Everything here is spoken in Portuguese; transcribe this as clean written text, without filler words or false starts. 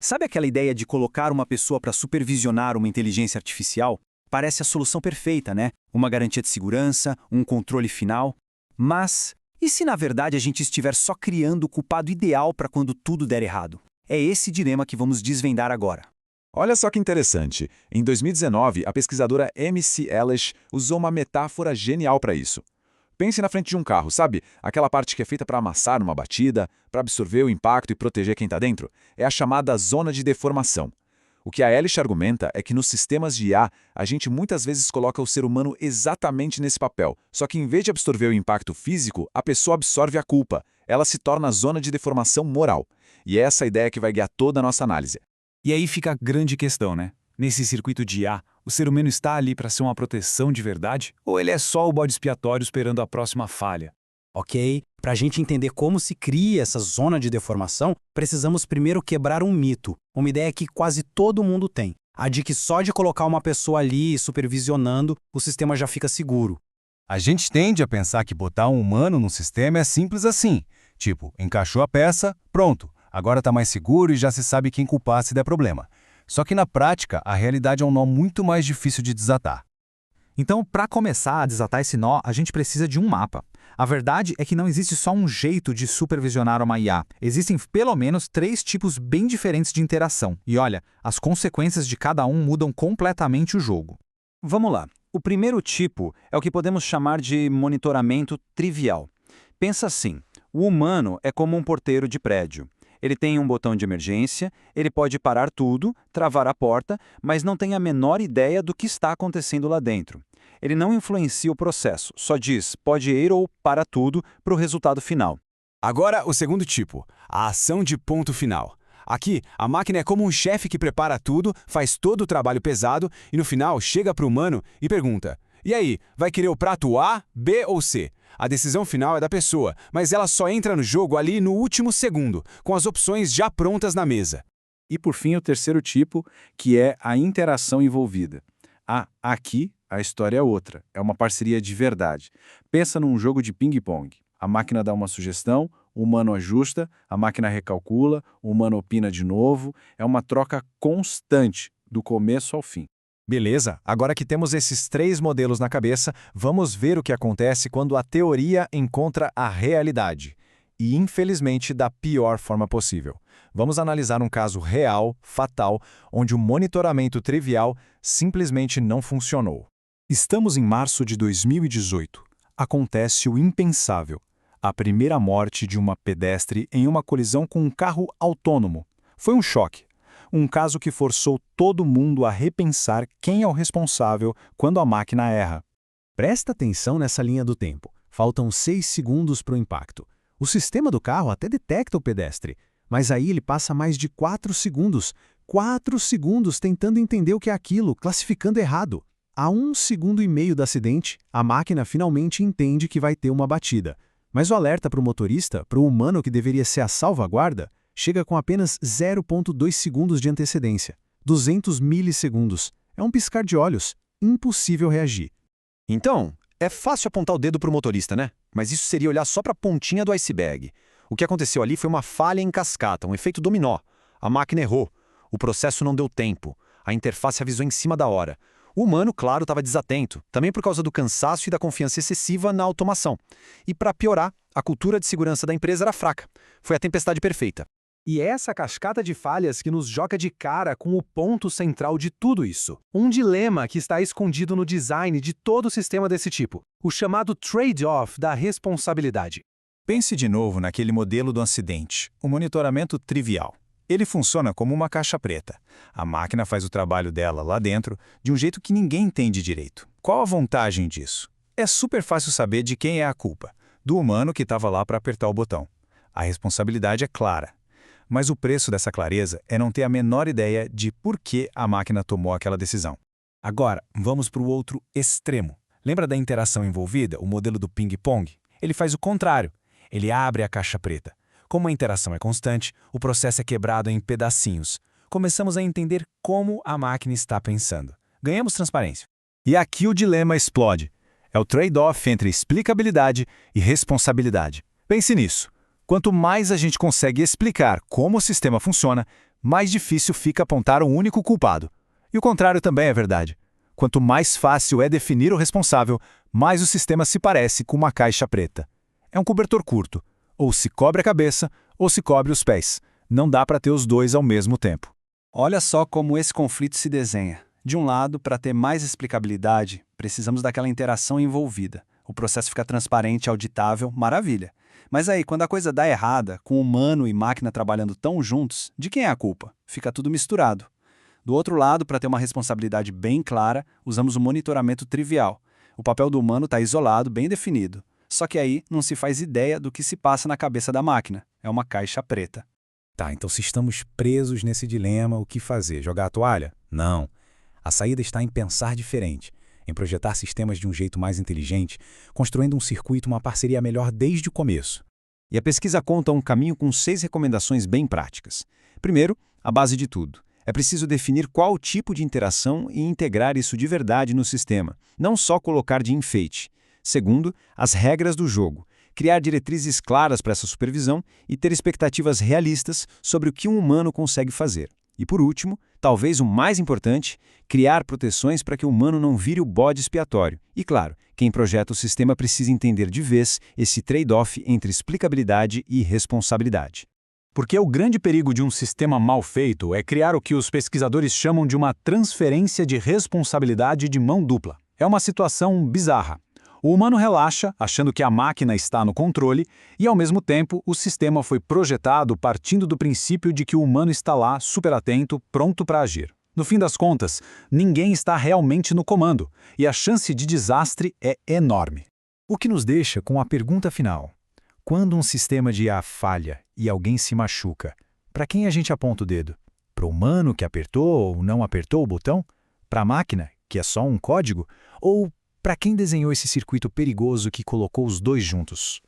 Sabe aquela ideia de colocar uma pessoa para supervisionar uma inteligência artificial? Parece a solução perfeita, né? Uma garantia de segurança, um controle final. Mas, e se na verdade a gente estiver só criando o culpado ideal para quando tudo der errado? É esse dilema que vamos desvendar agora. Olha só que interessante. Em 2019, a pesquisadora MC Elish usou uma metáfora genial para isso. Pense na frente de um carro, sabe? Aquela parte que é feita para amassar numa batida, para absorver o impacto e proteger quem está dentro. É a chamada zona de deformação. O que a Elish argumenta é que nos sistemas de IA, a gente muitas vezes coloca o ser humano exatamente nesse papel. Só que em vez de absorver o impacto físico, a pessoa absorve a culpa. Ela se torna a zona de deformação moral. E é essa ideia que vai guiar toda a nossa análise. E aí fica a grande questão, né? Nesse circuito de IA, o ser humano está ali para ser uma proteção de verdade? Ou ele é só o bode expiatório esperando a próxima falha? Ok, para a gente entender como se cria essa zona de deformação, precisamos primeiro quebrar um mito, uma ideia que quase todo mundo tem, a de que só de colocar uma pessoa ali supervisionando, o sistema já fica seguro. A gente tende a pensar que botar um humano num sistema é simples assim. Tipo, encaixou a peça, pronto, agora está mais seguro e já se sabe quem culpar se der problema. Só que na prática, a realidade é um nó muito mais difícil de desatar. Então, para começar a desatar esse nó, a gente precisa de um mapa. A verdade é que não existe só um jeito de supervisionar uma IA. Existem pelo menos 3 tipos bem diferentes de interação. E olha, as consequências de cada um mudam completamente o jogo. Vamos lá. O primeiro tipo é o que podemos chamar de monitoramento trivial. Pensa assim, o humano é como um porteiro de prédio. Ele tem um botão de emergência, ele pode parar tudo, travar a porta, mas não tem a menor ideia do que está acontecendo lá dentro. Ele não influencia o processo, só diz pode ir ou para tudo para o resultado final. Agora, o segundo tipo, a ação de ponto final. Aqui, a máquina é como um chefe que prepara tudo, faz todo o trabalho pesado e no final chega para o humano e pergunta: e aí, vai querer o prato A, B ou C? A decisão final é da pessoa, mas ela só entra no jogo ali no último segundo, com as opções já prontas na mesa. E por fim, o terceiro tipo, que é a interação envolvida. Aqui, a história é outra, é uma parceria de verdade. Pensa num jogo de ping-pong. A máquina dá uma sugestão, o humano ajusta, a máquina recalcula, o humano opina de novo. É uma troca constante, do começo ao fim. Beleza, agora que temos esses 3 modelos na cabeça, vamos ver o que acontece quando a teoria encontra a realidade. E, infelizmente, da pior forma possível. Vamos analisar um caso real, fatal, onde o monitoramento trivial simplesmente não funcionou. Estamos em março de 2018. Acontece o impensável. A primeira morte de uma pedestre em uma colisão com um carro autônomo. Foi um choque. Um caso que forçou todo mundo a repensar quem é o responsável quando a máquina erra. Presta atenção nessa linha do tempo. Faltam 6 segundos para o impacto. O sistema do carro até detecta o pedestre, mas aí ele passa mais de 4 segundos. 4 segundos tentando entender o que é aquilo, classificando errado. A 1,5 segundos do acidente, a máquina finalmente entende que vai ter uma batida. Mas o alerta para o motorista, para o humano que deveria ser a salvaguarda, chega com apenas 0,2 segundos de antecedência. 200 milissegundos. É um piscar de olhos. Impossível reagir. Então, é fácil apontar o dedo para o motorista, né? Mas isso seria olhar só para a pontinha do iceberg. O que aconteceu ali foi uma falha em cascata, um efeito dominó. A máquina errou. O processo não deu tempo. A interface avisou em cima da hora. O humano, claro, estava desatento, também por causa do cansaço e da confiança excessiva na automação. E para piorar, a cultura de segurança da empresa era fraca. Foi a tempestade perfeita. E é essa cascata de falhas que nos joga de cara com o ponto central de tudo isso. Um dilema que está escondido no design de todo sistema desse tipo. O chamado trade-off da responsabilidade. Pense de novo naquele modelo do acidente, o monitoramento trivial. Ele funciona como uma caixa preta. A máquina faz o trabalho dela lá dentro de um jeito que ninguém entende direito. Qual a vantagem disso? É super fácil saber de quem é a culpa. Do humano que estava lá para apertar o botão. A responsabilidade é clara. Mas o preço dessa clareza é não ter a menor ideia de por que a máquina tomou aquela decisão. Agora, vamos para o outro extremo. Lembra da interação envolvida, o modelo do ping-pong? Ele faz o contrário. Ele abre a caixa preta. Como a interação é constante, o processo é quebrado em pedacinhos. Começamos a entender como a máquina está pensando. Ganhamos transparência. E aqui o dilema explode. É o trade-off entre explicabilidade e responsabilidade. Pense nisso. Quanto mais a gente consegue explicar como o sistema funciona, mais difícil fica apontar um único culpado. E o contrário também é verdade. Quanto mais fácil é definir o responsável, mais o sistema se parece com uma caixa preta. É um cobertor curto. Ou se cobre a cabeça, ou se cobre os pés. Não dá para ter os dois ao mesmo tempo. Olha só como esse conflito se desenha. De um lado, para ter mais explicabilidade, precisamos daquela interação envolvida. O processo fica transparente e auditável, maravilha. Mas aí, quando a coisa dá errada, com humano e máquina trabalhando tão juntos, de quem é a culpa? Fica tudo misturado. Do outro lado, para ter uma responsabilidade bem clara, usamos o monitoramento trivial. O papel do humano está isolado, bem definido. Só que aí não se faz ideia do que se passa na cabeça da máquina. É uma caixa preta. Tá, então se estamos presos nesse dilema, o que fazer? Jogar a toalha? Não. A saída está em pensar diferente, em projetar sistemas de um jeito mais inteligente, construindo um circuito, uma parceria melhor desde o começo. E a pesquisa conta um caminho com 6 recomendações bem práticas. Primeiro, a base de tudo. É preciso definir qual tipo de interação e integrar isso de verdade no sistema, não só colocar de enfeite. Segundo, as regras do jogo. Criar diretrizes claras para essa supervisão e ter expectativas realistas sobre o que um humano consegue fazer. E por último, talvez o mais importante, criar proteções para que o humano não vire o bode expiatório. E claro, quem projeta o sistema precisa entender de vez esse trade-off entre explicabilidade e responsabilidade. Porque o grande perigo de um sistema mal feito é criar o que os pesquisadores chamam de uma transferência de responsabilidade de mão dupla. É uma situação bizarra. O humano relaxa, achando que a máquina está no controle, e ao mesmo tempo o sistema foi projetado partindo do princípio de que o humano está lá, super atento, pronto para agir. No fim das contas, ninguém está realmente no comando, e a chance de desastre é enorme. O que nos deixa com a pergunta final. Quando um sistema de IA falha e alguém se machuca, para quem a gente aponta o dedo? Para o humano que apertou ou não apertou o botão? Para a máquina, que é só um código? Ou para quem desenhou esse circuito perigoso que colocou os dois juntos?